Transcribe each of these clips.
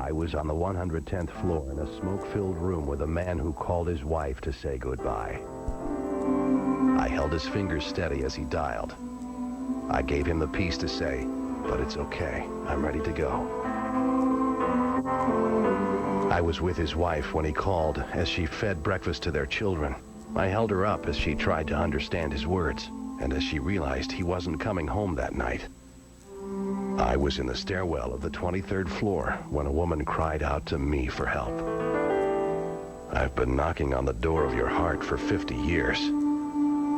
I was on the 110th floor in a smoke-filled room with a man who called his wife to say goodbye. I held his fingers steady as he dialed. I gave him the piece to say, "But it's okay, I'm ready to go." I was with his wife when he called as she fed breakfast to their children. I held her up as she tried to understand his words, and as she realized he wasn't coming home that night. I was in the stairwell of the 23rd floor when a woman cried out to me for help. "I've been knocking on the door of your heart for 50 years.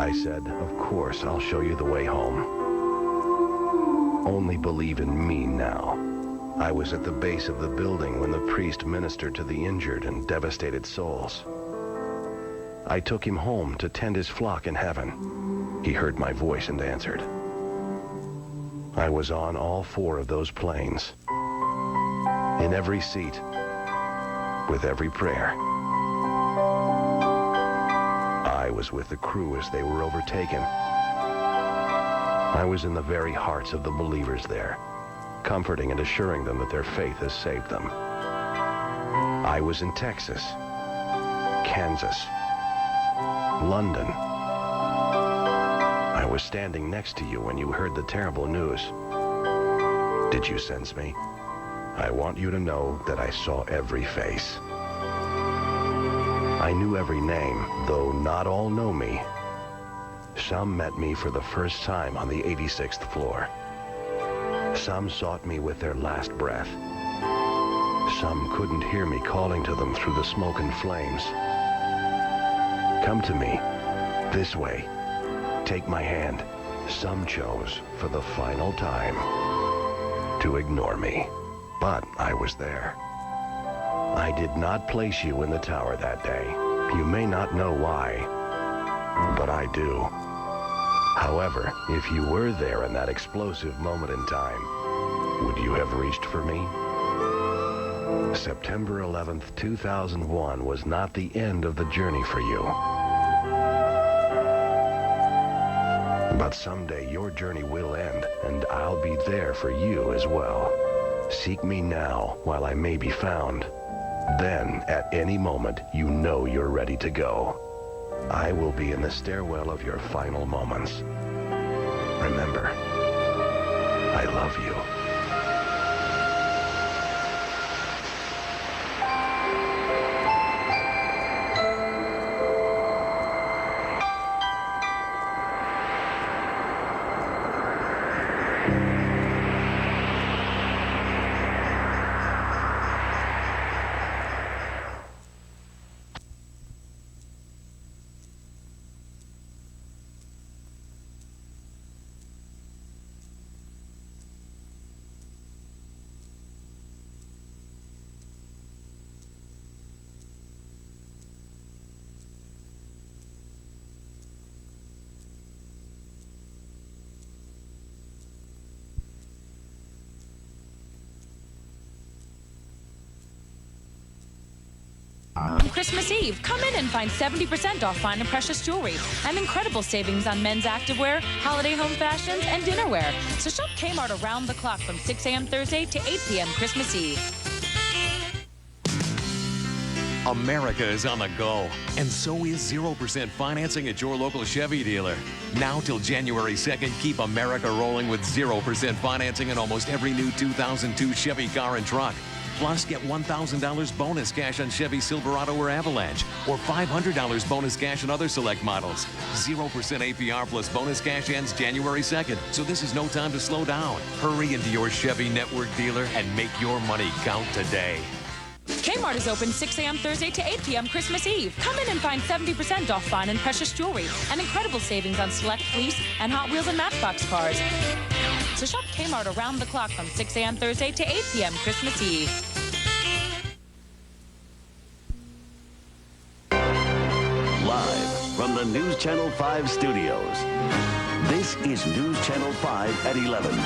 I said, "Of course, I'll show you the way home. Only believe in me now." I was at the base of the building when the priest ministered to the injured and devastated souls. I took him home to tend his flock in heaven. He heard my voice and answered. I was on all 4 of those planes, in every seat, with every prayer. I was with the crew as they were overtaken. I was in the very hearts of the believers there, comforting and assuring them that their faith has saved them. I was in Texas, Kansas, London. I was standing next to you when you heard the terrible news. Did you sense me? I want you to know that I saw every face. I knew every name, though not all know me. Some met me for the first time on the 86th floor. Some sought me with their last breath. Some couldn't hear me calling to them through the smoke and flames. Come to me, this way. Take my hand. Some chose, for the final time, to ignore me. But I was there. I did not place you in the tower that day. You may not know why, but I do. However, if you were there in that explosive moment in time, would you have reached for me? September 11th, 2001 was not the end of the journey for you. But someday your journey will end, and I'll be there for you as well. Seek me now while I may be found. Then, at any moment, you know you're ready to go. I will be in the stairwell of your final moments. Remember, I love you. Christmas Eve, come in and find 70% off fine and precious jewelry and incredible savings on men's activewear, holiday home fashions, and dinnerware. So shop Kmart around the clock from 6 a.m. Thursday to 8 p.m. Christmas Eve. America is on the go, and so is 0% financing at your local Chevy dealer. Now till January 2nd, keep America rolling with 0% financing on almost every new 2002 Chevy car and truck. Plus, get $1,000 bonus cash on Chevy Silverado or Avalanche, or $500 bonus cash on other select models. 0% APR plus bonus cash ends January 2nd, so this is no time to slow down. Hurry into your Chevy Network dealer and make your money count today. Kmart is open 6 a.m. Thursday to 8 p.m. Christmas Eve. Come in and find 70% off fine and precious jewelry and incredible savings on select fleece and Hot Wheels and Matchbox cars. So shop Kmart around the clock from 6 a.m. Thursday to 8 p.m. Christmas Eve. Live from the News Channel 5 studios, this is News Channel 5 at 11.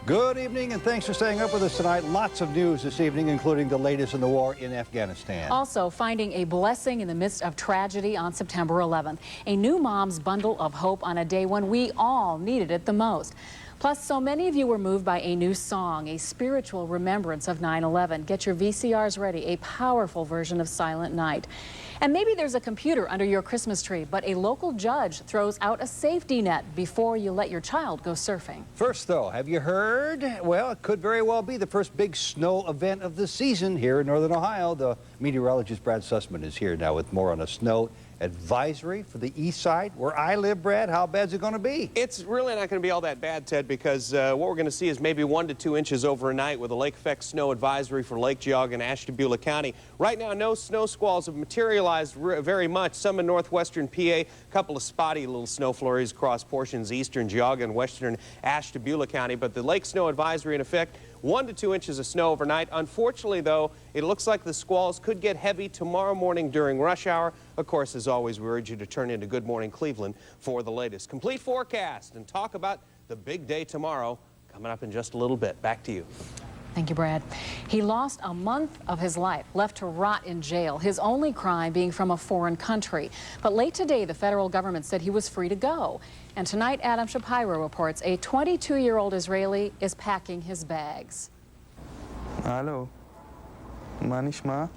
Good evening, and thanks for staying up with us tonight. Lots of news this evening, including the latest in the war in Afghanistan. Also, finding a blessing in the midst of tragedy on September 11th. A new mom's bundle of hope on a day when we all needed it the most. Plus, so many of you were moved by a new song, a spiritual remembrance of 9/11. Get your VCRs ready, a powerful version of Silent Night. And maybe there's a computer under your Christmas tree, but a local judge throws out a safety net before you let your child go surfing. First, though, have you heard? Well, it could very well be the first big snow event of the season here in northern Ohio. The meteorologist Brad Sussman is here now with more on a snow advisory for the east side, where I live. Brad, how bad is it going to be? It's really not going to be all that bad, Ted, because what we're going to see is maybe 1 to 2 inches overnight with a lake effect snow advisory for Lake Geauga and Ashtabula County. Right now, no snow squalls have materialized very much. Some in northwestern PA, a couple of spotty little snow flurries across portions eastern Geauga and western Ashtabula County, but the lake snow advisory in effect. 1 to 2 inches of snow overnight. Unfortunately, though, it looks like the squalls could get heavy tomorrow morning during rush hour. Of course, as always, we urge you to turn into Good Morning Cleveland for the latest complete forecast and talk about the big day tomorrow coming up in just a little bit. Back to you. Thank you, Brad. He lost a month of his life, left to rot in jail, his only crime being from a foreign country. But late today, the federal government said he was free to go. And tonight, Adam Shapiro reports a 22-year-old Israeli is packing his bags. Hello. מה נשמע?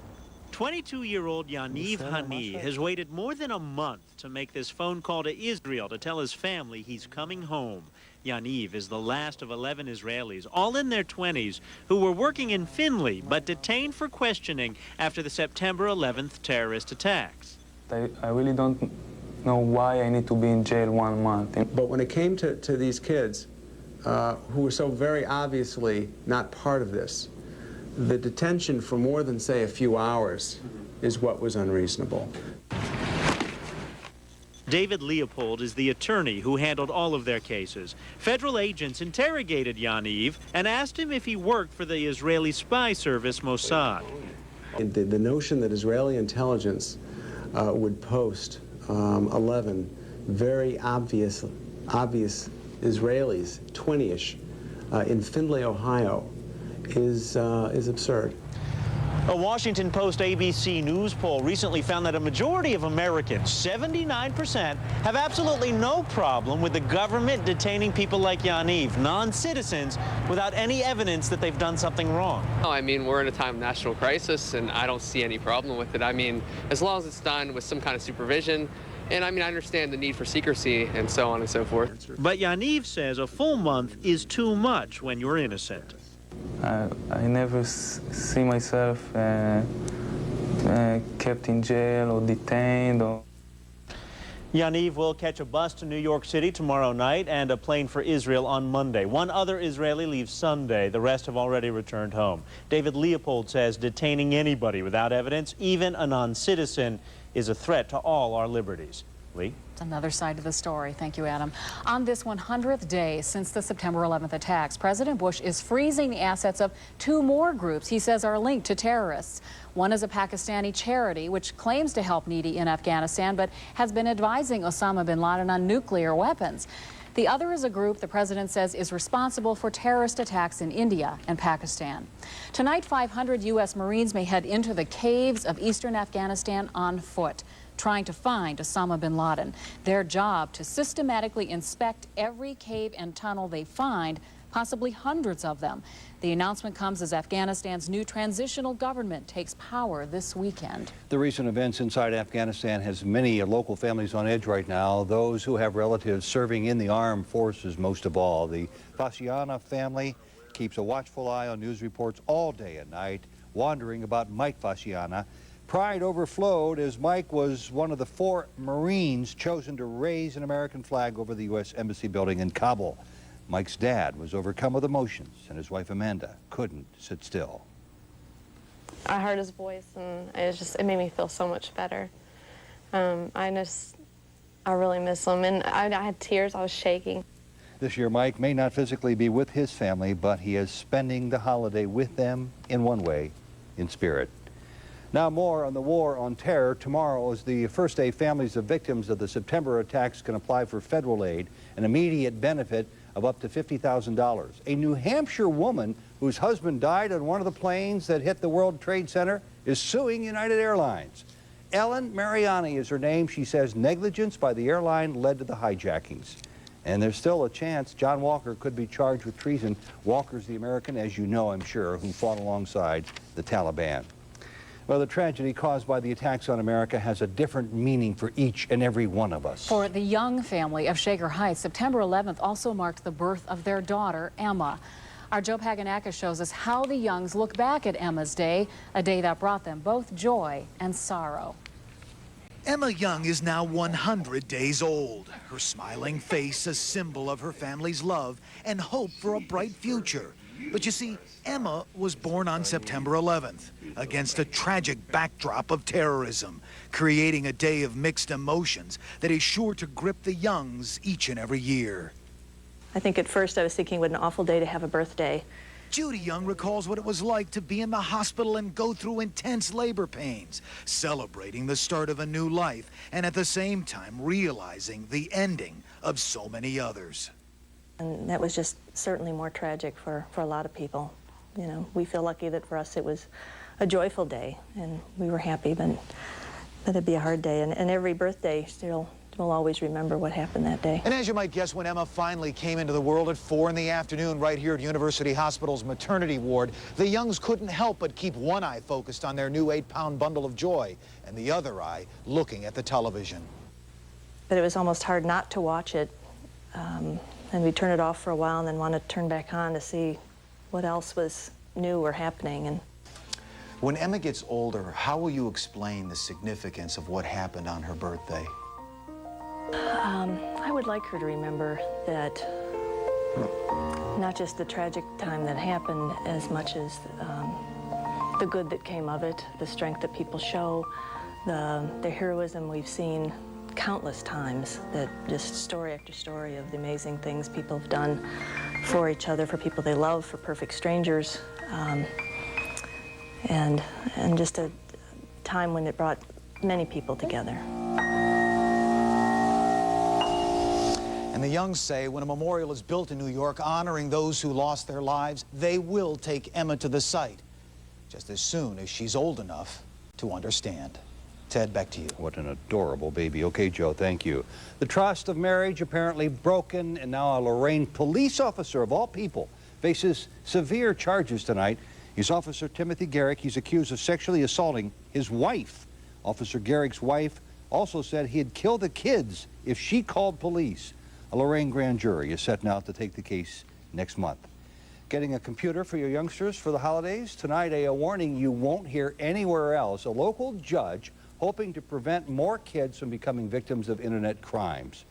22-year-old Yaniv Hani has waited more than a month to make this phone call to Israel to tell his family he's coming home. Yaniv is the last of 11 Israelis, all in their 20s, who were working in Findlay but detained for questioning after the September 11th terrorist attacks. I really don't know why I need to be in jail 1 month. But when it came to these kids who were so very obviously not part of this, the detention for more than, say, a few hours is what was unreasonable. David Leopold is the attorney who handled all of their cases. Federal agents interrogated Yaniv and asked him if he worked for the Israeli spy service Mossad. The notion that Israeli intelligence would post 11 very obvious Israelis, 20-ish, in Findlay, Ohio, is absurd. A Washington Post ABC News poll recently found that a majority of Americans, 79%, have absolutely no problem with the government detaining people like Yaniv, non-citizens, without any evidence that they've done something wrong. I mean, we're in a time of national crisis, and I don't see any problem with it. I mean, as long as it's done with some kind of supervision, and I mean, I understand the need for secrecy and so on and so forth. But Yaniv says a full month is too much when you're innocent. I never see myself kept in jail or detained. Yaniv will catch a bus to New York City tomorrow night and a plane for Israel on Monday. One other Israeli leaves Sunday. The rest have already returned home. David Leopold says detaining anybody without evidence, even a non-citizen, is a threat to all our liberties. Lee? Another side of the story. Thank you, Adam. On this 100th day since the September 11th attacks, President Bush is freezing the assets of 2 more groups he says are linked to terrorists. One is a Pakistani charity which claims to help needy in Afghanistan but has been advising Osama bin Laden on nuclear weapons. The other is a group the president says is responsible for terrorist attacks in India and Pakistan. Tonight, 500 U.S. Marines may head into the caves of eastern Afghanistan on foot, trying to find Osama bin Laden. Their job to systematically inspect every cave and tunnel they find, possibly hundreds of them. The announcement comes as Afghanistan's new transitional government takes power this weekend. The recent events inside Afghanistan has many local families on edge right now, those who have relatives serving in the armed forces most of all. The Fasciana family keeps a watchful eye on news reports all day and night, wondering about Mike Fasciana. Pride overflowed as Mike was one of the 4 Marines chosen to raise an American flag over the U.S. Embassy building in Kabul. Mike's dad was overcome with emotions, and his wife Amanda couldn't sit still. I heard his voice, and it made me feel so much better. I really miss him, and I had tears. I was shaking. This year, Mike may not physically be with his family, but he is spending the holiday with them in one way, in spirit. Now more on the war on terror. Tomorrow is the first day families of victims of the September attacks can apply for federal aid, an immediate benefit of up to $50,000. A New Hampshire woman whose husband died on one of the planes that hit the World Trade Center is suing United Airlines. Ellen Mariani is her name. She says negligence by the airline led to the hijackings. And there's still a chance John Walker could be charged with treason. Walker's the American, as you know, I'm sure, who fought alongside the Taliban. Well, the tragedy caused by the attacks on America has a different meaning for each and every one of us. For the Young family of Shaker Heights, September 11th also marked the birth of their daughter, Emma. Our Joe Paganakis shows us how the Youngs look back at Emma's day, a day that brought them both joy and sorrow. Emma Young is now 100 days old, her smiling face a symbol of her family's love and hope for a bright future. But you see, Emma was born on September 11th against a tragic backdrop of terrorism, creating a day of mixed emotions that is sure to grip the Youngs each and every year. I think at first I was thinking what an awful day to have a birthday. Judy Young recalls what it was like to be in the hospital and go through intense labor pains, celebrating the start of a new life, and at the same time realizing the ending of so many others. And that was just certainly more tragic for a lot of people. You know, we feel lucky that for us it was a joyful day, and we were happy, but it'd be a hard day. And every birthday still we'll always remember what happened that day. And as you might guess, when Emma finally came into the world at 4 in the afternoon right here at University Hospital's maternity ward, the Youngs couldn't help but keep one eye focused on their new 8-pound bundle of joy and the other eye looking at the television. But it was almost hard not to watch it. And we'd turn it off for a while and then want to turn back on to see what else was new or happening. And when Emma gets older, how will you explain the significance of what happened on her birthday? I would like her to remember that not just the tragic time that happened as much as the good that came of it, the strength that people show, the heroism we've seen countless times, that just story after story of the amazing things people have done for each other, for people they love, for perfect strangers, and just a time when it brought many people together. And the Youngs say when a memorial is built in New York honoring those who lost their lives, they will take Emma to the site just as soon as she's old enough to understand. Ted, back to you. What an adorable baby. Okay, Joe, thank you. The trust of marriage apparently broken, and now a Lorraine police officer, of all people, faces severe charges tonight. He's Officer Timothy Garrick. He's accused of sexually assaulting his wife. Officer Garrick's wife also said he'd kill the kids if she called police. A Lorraine grand jury is set now to take the case next month. Getting a computer for your youngsters for the holidays? Tonight, a warning you won't hear anywhere else. A local judge hoping to prevent more kids from becoming victims of internet crimes.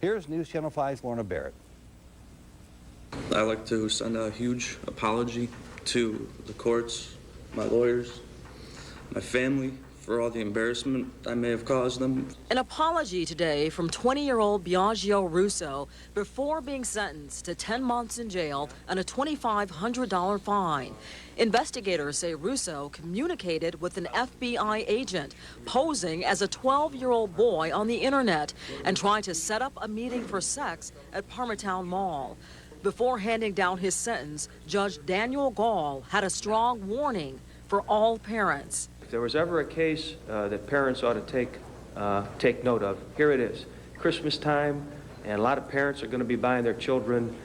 Here's News Channel 5's Lorna Barrett. I'd like to send a huge apology to the courts, my lawyers, my family, for all the embarrassment I may have caused them. An apology today from 20-year-old Biagio Russo before being sentenced to 10 months in jail and a $2,500 fine. Investigators say Russo communicated with an FBI agent posing as a 12-year-old boy on the internet and tried to set up a meeting for sex at Parmatown Mall. Before handing down his sentence, Judge Daniel Gall had a strong warning for all parents. If there was ever a case that parents ought to take note of, here it is. Christmas time, and a lot of parents are going to be buying their children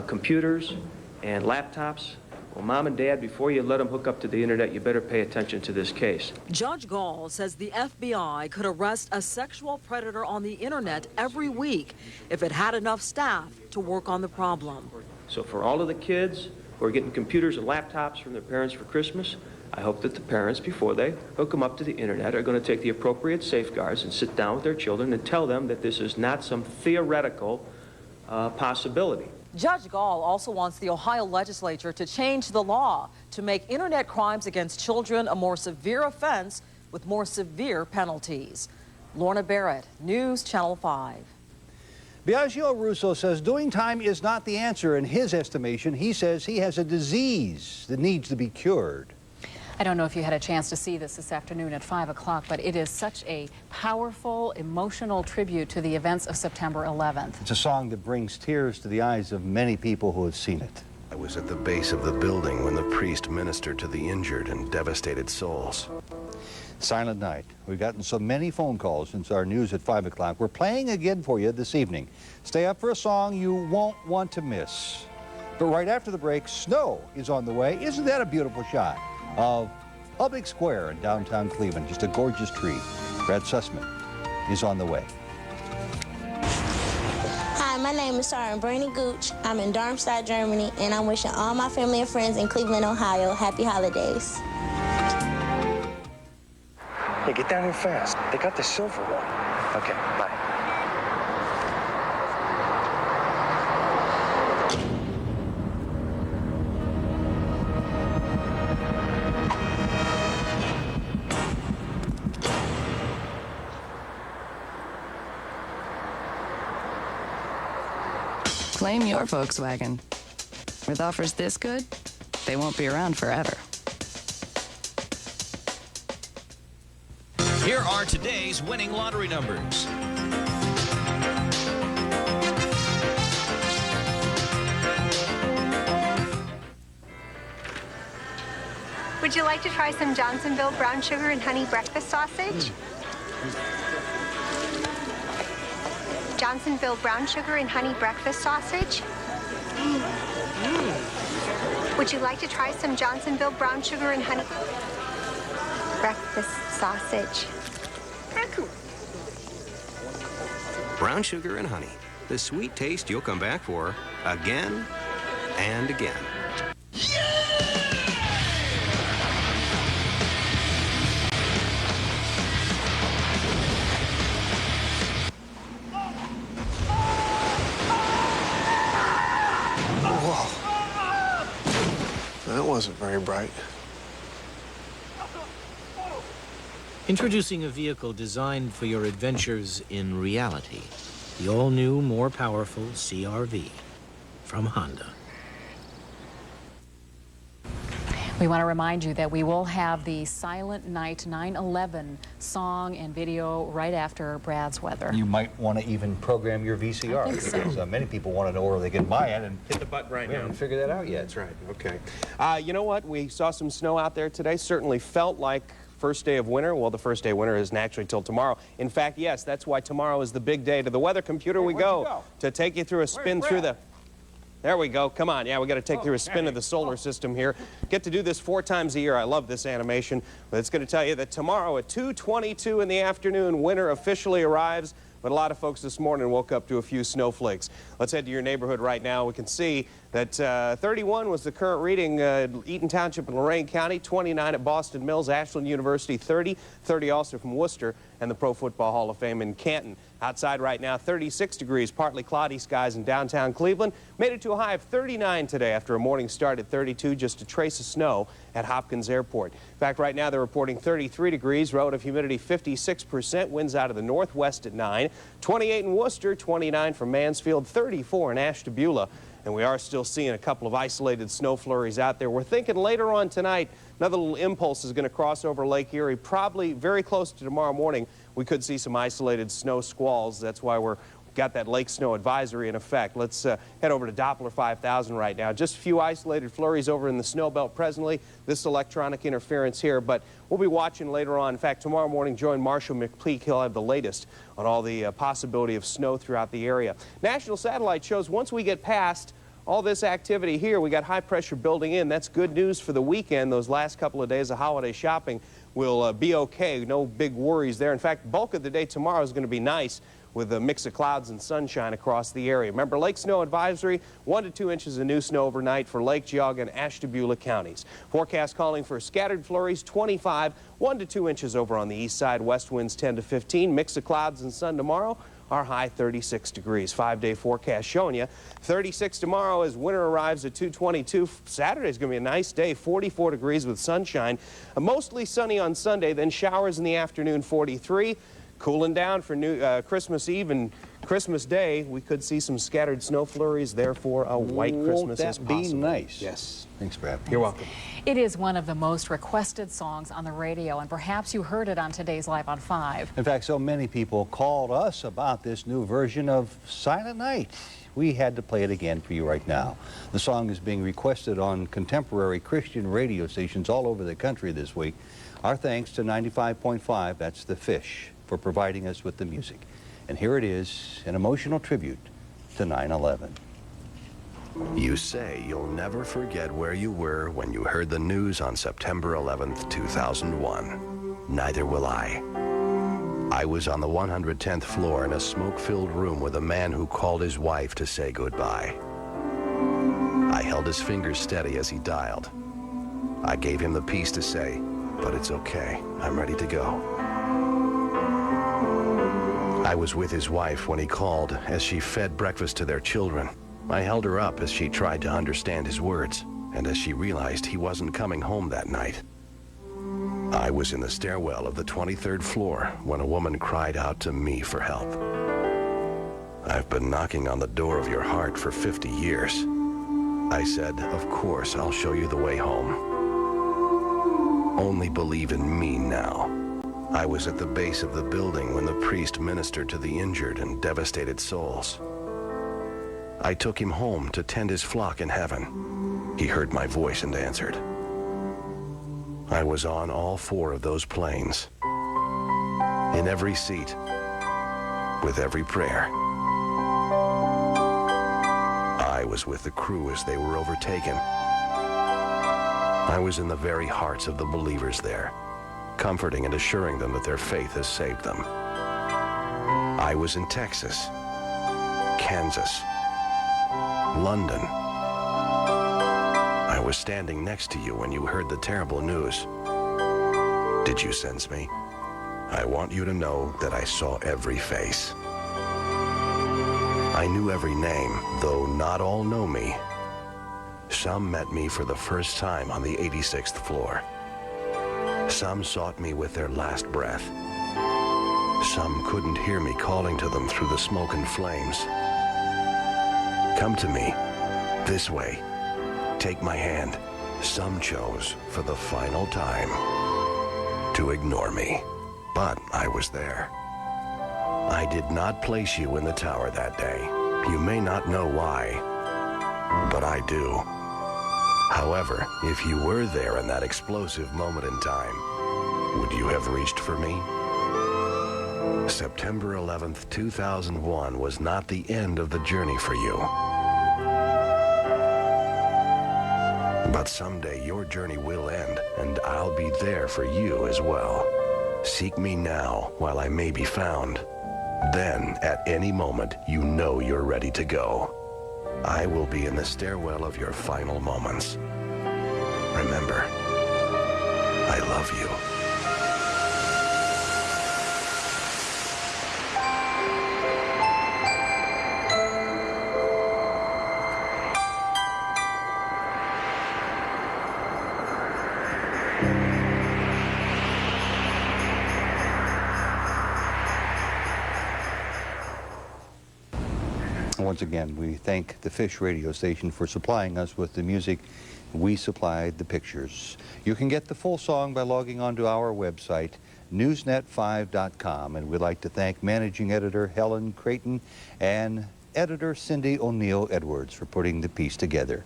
computers and laptops. Well, Mom and Dad, before you let them hook up to the internet, you better pay attention to this case. Judge Gall says the FBI could arrest a sexual predator on the internet every week if it had enough staff to work on the problem. So for all of the kids who are getting computers and laptops from their parents for Christmas, I hope that the parents, before they hook them up to the internet, are going to take the appropriate safeguards and sit down with their children and tell them that this is not some theoretical possibility. Judge Gall also wants the Ohio legislature to change the law to make internet crimes against children a more severe offense with more severe penalties. Lorna Barrett, News Channel 5. Biagio Russo says doing time is not the answer. In his estimation, he says he has a disease that needs to be cured. I don't know if you had a chance to see this afternoon at 5 o'clock, but it is such a powerful, emotional tribute to the events of September 11th. It's a song that brings tears to the eyes of many people who have seen it. I was at the base of the building when the priest ministered to the injured and devastated souls. Silent Night. We've gotten so many phone calls since our news at 5 o'clock. We're playing again for you this evening. Stay up for a song you won't want to miss. But right after the break, snow is on the way. Isn't that a beautiful shot of Public Square in downtown Cleveland? Just a gorgeous tree. Brad Sussman is on the way. Hi, my name is Sarah Bernie Gooch. I'm in Darmstadt, Germany, and I'm wishing all my family and friends in Cleveland, Ohio, happy holidays. Hey, get down here fast. They got the silver one. Okay, bye. Claim your Volkswagen. With offers this good, they won't be around forever. Here are today's winning lottery numbers. Would you like to try some Johnsonville brown sugar and honey breakfast sausage? Johnsonville brown sugar and honey breakfast sausage? Would you like to try some Johnsonville brown sugar and honey breakfast sausage? Brown sugar and honey. The sweet taste you'll come back for again and again. Whoa. That wasn't very bright. Introducing a vehicle designed for your adventures in reality. The all-new, more powerful CR-V from Honda. We want to remind you that we will have the Silent Night 9/11 song and video right after Brad's weather. You might want to even program your VCR. I think so. Because many people want to know where they can buy it, and hit the button right now. We haven't figured that out yet. That's right. Okay. You know what? We saw some snow out there today. Certainly felt like first day of winter. Well, the first day of winter isn't actually till tomorrow. In fact, yes, that's why tomorrow is the big day. To the weather computer we go to take you through a spin through the... There we go. Come on. Yeah, we got to take through a spin of the solar system here. Get to do this 4 times a year. I love this animation. But it's going to tell you that tomorrow at 2:22 in the afternoon, winter officially arrives. But a lot of folks this morning woke up to a few snowflakes. Let's head to your neighborhood right now. We can see that 31 was the current reading, Eaton Township in Lorain County, 29 at Boston Mills, Ashland University, 30 also from Worcester, and the Pro Football Hall of Fame in Canton. Outside right now, 36 degrees, partly cloudy skies in downtown Cleveland. Made it to a high of 39 today after a morning start at 32, just a trace of snow at Hopkins Airport. In fact, right now they're reporting 33 degrees, relative humidity 56%, winds out of the northwest at 9, 28 in Worcester, 29 from Mansfield, 34 in Ashtabula. And we are still seeing a couple of isolated snow flurries out there. We're thinking later on tonight, another little impulse is going to cross over Lake Erie, probably very close to tomorrow morning. We could see some isolated snow squalls. That's why we've got that lake snow advisory in effect. Let's head over to Doppler 5000 right now. Just a few isolated flurries over in the snow belt presently. This electronic interference here, but we'll be watching later on. In fact, tomorrow morning, join Marshall McPeak. He'll have the latest on all the possibility of snow throughout the area. National Satellite shows once we get past all this activity here, we got high pressure building in. That's good news for the weekend. Those last couple of days of holiday shopping will be okay. No big worries there. In fact, bulk of the day tomorrow is going to be nice with a mix of clouds and sunshine across the area. Remember, lake snow advisory, 1 to 2 inches of new snow overnight for Lake Geauga and Ashtabula counties. Forecast calling for scattered flurries, 25, 1 to 2 inches over on the east side. West winds 10 to 15. Mix of clouds and sun tomorrow. Our high 36 degrees. 5-day forecast showing you 36 tomorrow as winter arrives at 2:22. Saturday's going to be a nice day, 44 degrees with sunshine. Mostly sunny on Sunday, then showers in the afternoon, 43. Cooling down for Christmas Eve and Christmas Day. We could see some scattered snow flurries, therefore a white Christmas is possible. Won't that be nice? Yes. Thanks, Brad. You're welcome. It is one of the most requested songs on the radio, and perhaps you heard it on today's Live on 5. In fact, so many people called us about this new version of Silent Night. We had to play it again for you right now. The song is being requested on contemporary Christian radio stations all over the country this week. Our thanks to 95.5, that's The Fish, for providing us with the music. And here it is, an emotional tribute to 9/11. You say you'll never forget where you were when you heard the news on September 11th, 2001. Neither will I. I was on the 110th floor in a smoke-filled room with a man who called his wife to say goodbye. I held his fingers steady as he dialed. I gave him the piece to say, but it's okay, I'm ready to go. I was with his wife when he called as she fed breakfast to their children. I held her up as she tried to understand his words, and as she realized he wasn't coming home that night. I was in the stairwell of the 23rd floor when a woman cried out to me for help. I've been knocking on the door of your heart for 50 years. I said, of course, I'll show you the way home. Only believe in me now. I was at the base of the building when the priest ministered to the injured and devastated souls. I took him home to tend his flock in heaven. He heard my voice and answered. I was on all 4 of those planes, in every seat, with every prayer. I was with the crew as they were overtaken. I was in the very hearts of the believers there, comforting and assuring them that their faith has saved them. I was in Texas, Kansas, London. I was standing next to you when you heard the terrible news. Did you sense me? I want you to know that I saw every face. I knew every name, though not all know me. Some met me for the first time on the 86th floor. Some sought me with their last breath. Some couldn't hear me calling to them through the smoke and flames. Come to me, this way. Take my hand. Some chose, for the final time, to ignore me. But I was there. I did not place you in the tower that day. You may not know why, but I do. However, if you were there in that explosive moment in time, would you have reached for me? September 11th, 2001 was not the end of the journey for you. But someday your journey will end, and I'll be there for you as well. Seek me now while I may be found. Then, at any moment, you know you're ready to go. I will be in the stairwell of your final moments. Remember, I love you. Once again, we thank the Fish radio station for supplying us with the music. We supplied the pictures. You can get the full song by logging onto our website, newsnet5.com. And we'd like to thank Managing Editor Helen Creighton and Editor Cindy O'Neill Edwards for putting the piece together.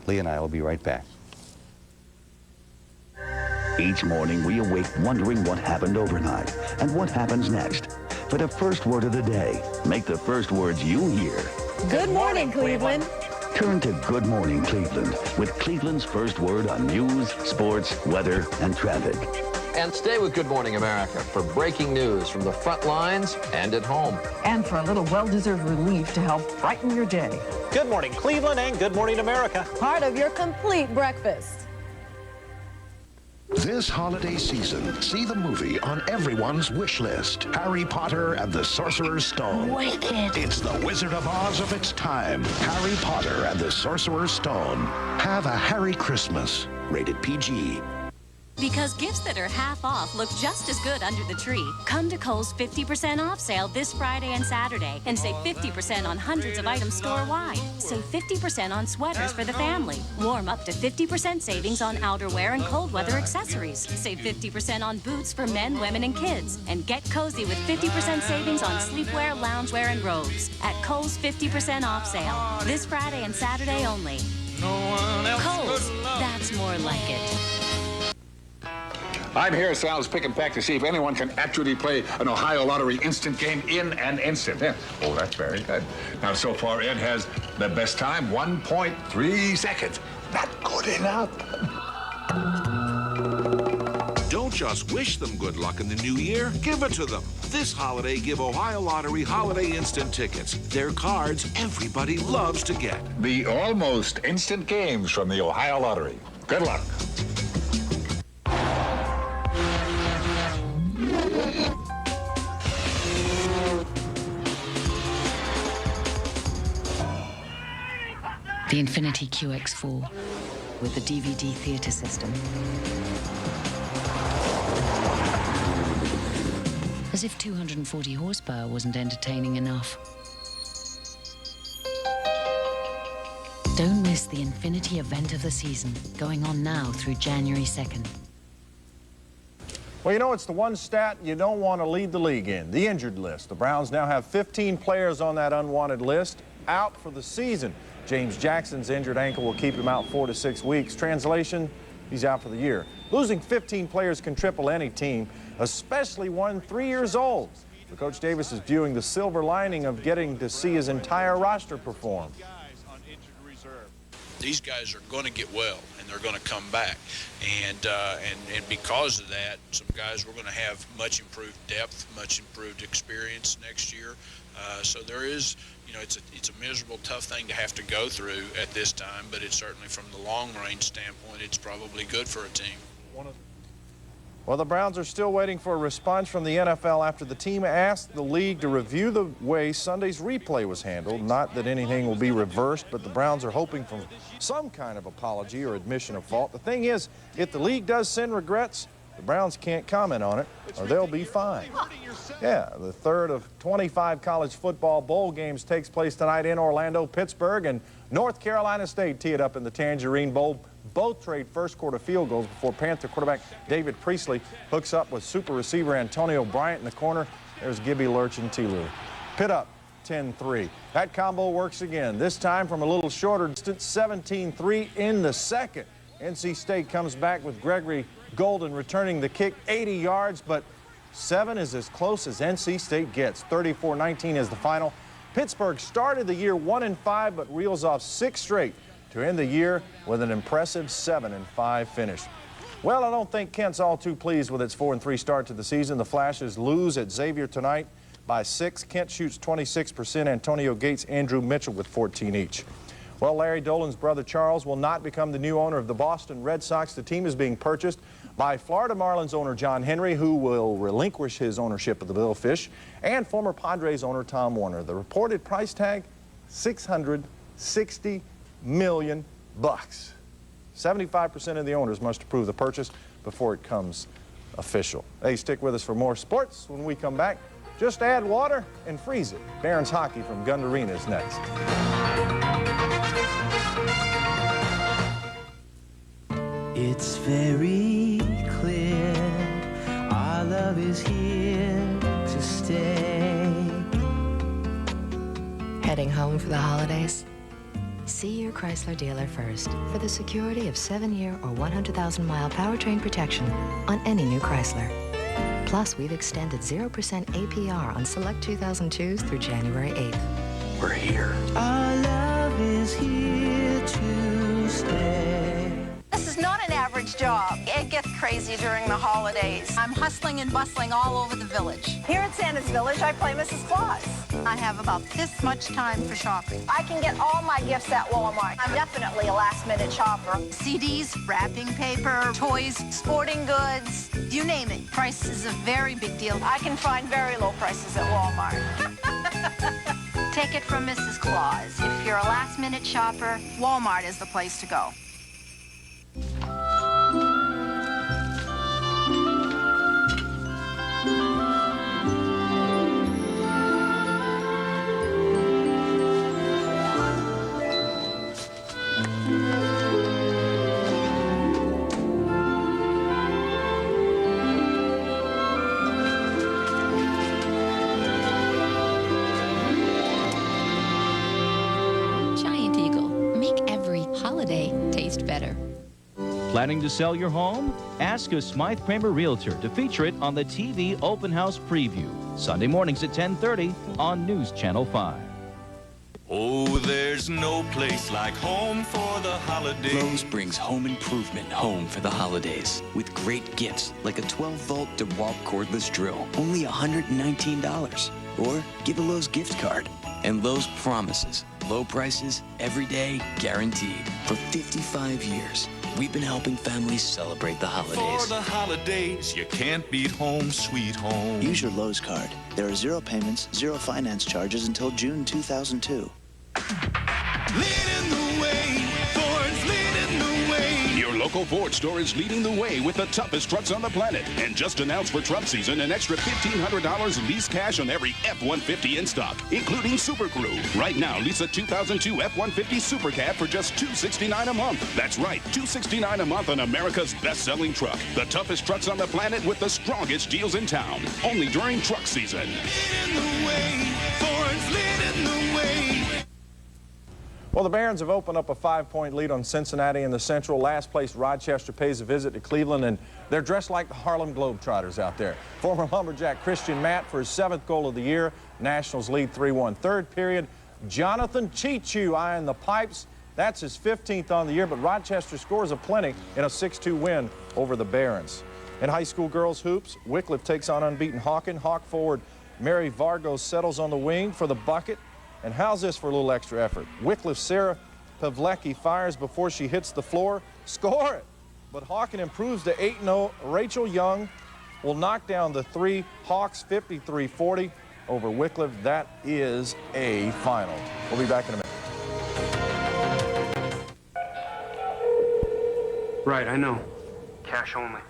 Lee and I will be right back. Each morning we awake wondering what happened overnight and what happens next. For the first word of the day, make the first words you hear. Good morning, Cleveland. Turn to Good Morning Cleveland with Cleveland's first word on news, sports, weather, and traffic. And stay with Good Morning America for breaking news from the front lines and at home. And for a little well-deserved relief to help brighten your day. Good morning, Cleveland, and Good Morning America. Part of your complete breakfast. This holiday season, see the movie on everyone's wish list, Harry Potter and the Sorcerer's Stone. Wicked. It's the Wizard of Oz of its time, Harry Potter and the Sorcerer's Stone. Have a Harry Christmas. Rated PG. Because gifts that are half off look just as good under the tree. Come to Kohl's 50% off sale this Friday and Saturday and save 50% on hundreds of items store-wide. Save 50% on sweaters for the family. Warm up to 50% savings on outerwear and cold weather accessories. Save 50% on boots for men, women, and kids. And get cozy with 50% savings on sleepwear, loungewear, and robes. At Kohl's 50% off sale. This Friday and Saturday only. Kohl's, that's more like it. I'm here at Sal's Pick and Pack to see if anyone can actually play an Ohio Lottery instant game in an instant. Yeah. Oh, that's very good. Now, so far, Ed has the best time, 1.3 seconds. Not good enough. Don't just wish them good luck in the new year. Give it to them. This holiday, give Ohio Lottery Holiday Instant tickets. They're cards everybody loves to get. The almost instant games from the Ohio Lottery. Good luck. The Infiniti QX4 with the DVD theater system. As if 240 horsepower wasn't entertaining enough. Don't miss the Infiniti event of the season, going on now through January 2nd. Well, you know, it's the one stat you don't want to lead the league in, the injured list. The Browns now have 15 players on that unwanted list out for the season. James Jackson's injured ankle will keep him out 4 to 6 weeks. Translation, he's out for the year. Losing 15 players can triple any team, especially one 3 years old. But Coach Davis is viewing the silver lining of getting to see his entire roster perform. These guys are going to get well, and they're going to come back. And because of that, some guys we're going to have much improved depth, much improved experience next year. So there is, you know, it's a miserable, tough thing to have to go through at this time, but it's certainly from the long-range standpoint, it's probably good for a team. Well, the Browns are still waiting for a response from the NFL after the team asked the league to review the way Sunday's replay was handled. Not that anything will be reversed, but the Browns are hoping for some kind of apology or admission of fault. The thing is, if the league does send regrets, the Browns can't comment on it, or they'll be fined. Yeah, the third of 25 college football bowl games takes place tonight in Orlando. Pittsburgh and North Carolina State tee it up in the Tangerine Bowl. Both trade first-quarter field goals before Panther quarterback David Priestley hooks up with super receiver Antonio Bryant in the corner. There's Gibby Lurch and T-Lou. Pitt up 10-3. That combo works again, this time from a little shorter distance, 17-3 in the second. NC State comes back with Gregory Golden returning the kick 80 yards, but 7 is as close as NC State gets. 34-19 is the final. Pittsburgh started the year 1-5, but reels off 6 straight to end the year with an impressive 7-5 finish. Well, I don't think Kent's all too pleased with its 4-3 start to the season. The Flashes lose at Xavier tonight by 6. Kent shoots 26%. Antonio Gates, Andrew Mitchell with 14 each. Well, Larry Dolan's brother Charles will not become the new owner of the Boston Red Sox. The team is being purchased by Florida Marlins owner John Henry, who will relinquish his ownership of the Billfish, and former Padres owner Tom Warner. The reported price tag, $660 million. 75% of the owners must approve the purchase before it comes official. Hey, stick with us for more sports. When we come back, just add water and freeze it. Barron's Hockey from Gund Arena is next. It's very clear our love is here to stay. Heading home for the holidays? See your Chrysler dealer first for the security of 7-year or 100,000-mile powertrain protection on any new Chrysler. Plus, we've extended 0% APR on select 2002s through January 8th. We're here. Our love is here to stay. This is not an average job. It gets crazy during the holidays. I'm hustling and bustling all over the village. Here at Santa's Village, I play Mrs. Claus. I have about this much time for shopping. I can get all my gifts at Walmart. I'm definitely a last-minute shopper. CDs, wrapping paper, toys, sporting goods, you name it. Price is a very big deal. I can find very low prices at Walmart. Take it from Mrs. Claus. If you're a last-minute shopper, Walmart is the place to go. Planning to sell your home? Ask a Smythe Kramer Realtor to feature it on the TV Open House Preview, Sunday mornings at 10:30 on News Channel 5. Oh, there's no place like home for the holidays. Lowe's brings home improvement home for the holidays with great gifts like a 12-volt DeWalt cordless drill, only $119. Or give a Lowe's gift card. And Lowe's promises low prices every day, guaranteed. For 55 years, we've been helping families celebrate the holidays. For the holidays, you can't beat home, sweet home. Use your Lowe's card. There are 0 payments, 0 finance charges until June 2002. Leading the way, Ford's leading the way. Your local Ford store is leading the way with the toughest trucks on the planet. And just announced for truck season an extra $1,500 lease cash on every F-150 in stock, including Super Crew. Right now, lease a 2002 F-150 Super Cab for just $269 a month. That's right, $269 a month on America's best-selling truck. The toughest trucks on the planet with the strongest deals in town. Only during truck season. Leading the way, Ford's leading the way. Well, the Barons have opened up a 5-point lead on Cincinnati in the Central. Last place Rochester pays a visit to Cleveland, and they're dressed like the Harlem Globetrotters out there. Former Lumberjack Christian Matt for his 7th goal of the year. Nationals lead 3-1. Third period, Jonathan Chichu eyeing the pipes. That's his 15th on the year, but Rochester scores aplenty in a 6-2 win over the Barons. In high school girls hoops, Wycliffe takes on unbeaten Hawken. Hawk forward Mary Vargos settles on the wing for the bucket. And how's this for a little extra effort? Wycliffe's Sarah Pavlecki fires before she hits the floor. Score it! But Hawken improves to 8-0. Rachel Young will knock down the 3. Hawks 53-40 over Wycliffe. That is a final. We'll be back in a minute. Right, I know. Cash only.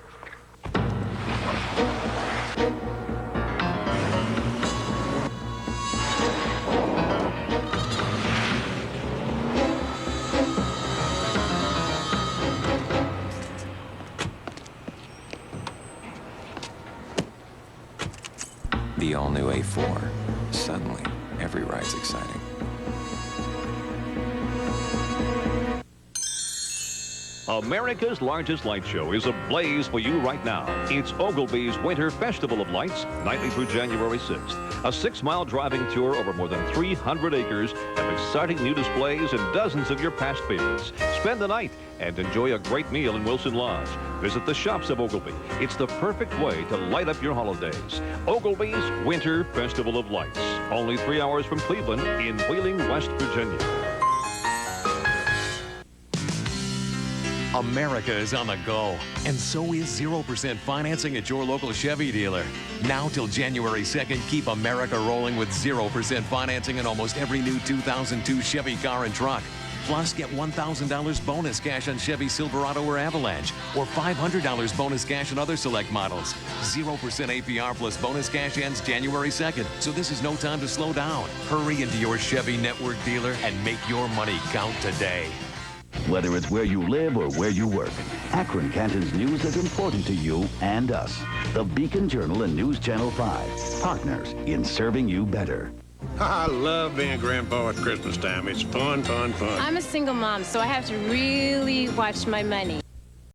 The all-new A4. Suddenly, every ride's exciting. America's largest light show is ablaze for you right now. It's Ogilvy's Winter Festival of Lights, nightly through January 6th. A 6-mile driving tour over more than 300 acres of exciting new displays and dozens of your past favorites. Spend the night and enjoy a great meal in Wilson Lodge. Visit the shops of Ogilvy. It's the perfect way to light up your holidays. Ogilvy's Winter Festival of Lights. Only 3 hours from Cleveland in Wheeling, West Virginia. America is on the go, and so is 0% financing at your local Chevy dealer. Now till January 2nd, keep America rolling with 0% financing on almost every new 2002 Chevy car and truck. Plus, get $1,000 bonus cash on Chevy Silverado or Avalanche, or $500 bonus cash on other select models. 0% APR plus bonus cash ends January 2nd, so this is no time to slow down. Hurry into your Chevy Network dealer and make your money count today. Whether it's where you live or where you work, Akron Canton's news is important to you and us. The Beacon Journal and News Channel 5, partners in serving you better. I love being grandpa at Christmas time. It's fun, fun, fun. I'm a single mom, so I have to really watch my money.